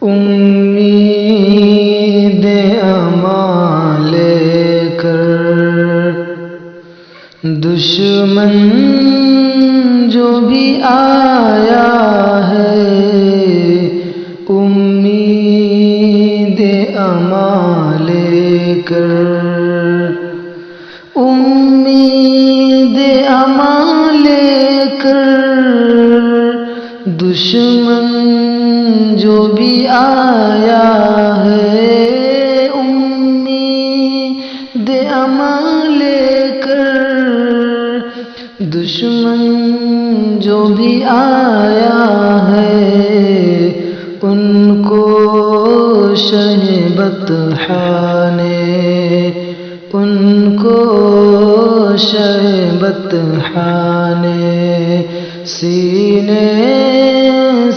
امید امان لے کر دشمن جو بھی آیا ہے، امید امان لے کر، امید امان لے کر دشمن جو بھی آیا ہے، امید امان لے کر دشمن جو بھی آیا ہے، ان کو بطحاء نے، ان کو بطحاء نے سینے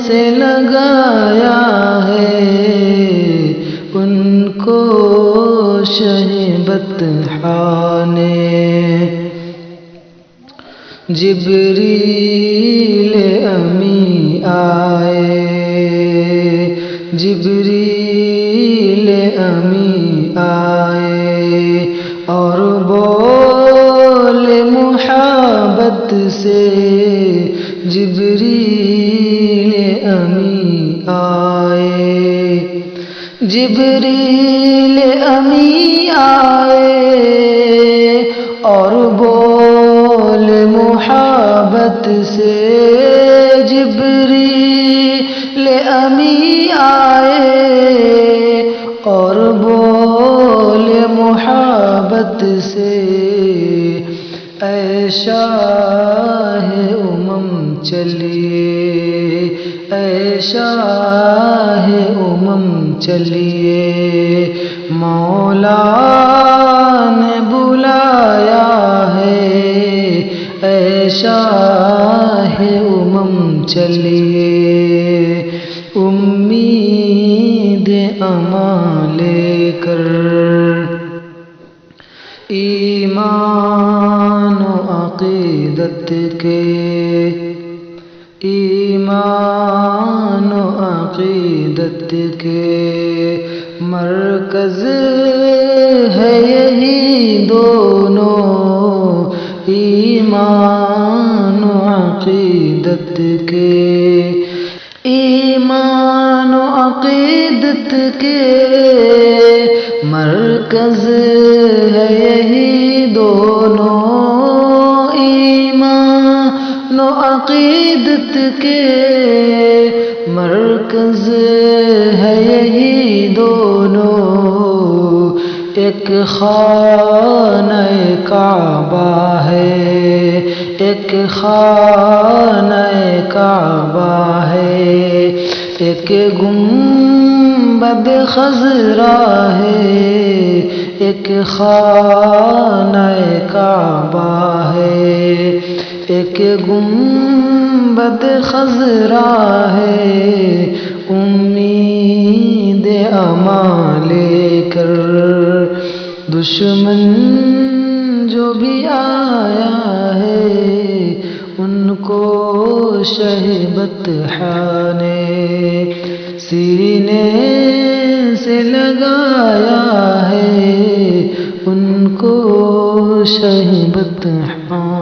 سے لگایا ہے، ان کو بطحاء نے۔ جبریل امی آئے، جبریل امی آئے اور بولے محبت سے، جبریل امی آئے، جبریل امی آئے اور بولے محبت سے، جبریل امی آئے اور بولے محبت سے، اے شاہ امم چلیے، اے شاہ امم چلیے، مولا نے بلایا ہے، اے شاہ امم چلیے، امید امان لے کر ایمان و عقیدت کے، ایمان و عقیدت کے مرکز ہے یہی دونوں، ایمان و عقیدت کے، ایمان و عقیدت کے مرکز ہے یہی دونوں، ایمان و عقیدت کے مرکز ہے یہی دونوں، ایک خانہ کعبہ ہے، ایک خانہ کعبہ ہے، ایک گنبد خضرا ہے، ایک خانہ کعبہ ہے، ایک گنبد خضرا ہے، امید امان لے کر دشمن جو بھی آیا ہے، ان کو بطحاء نے سینے سے لگایا ہے، ان کو بطحاء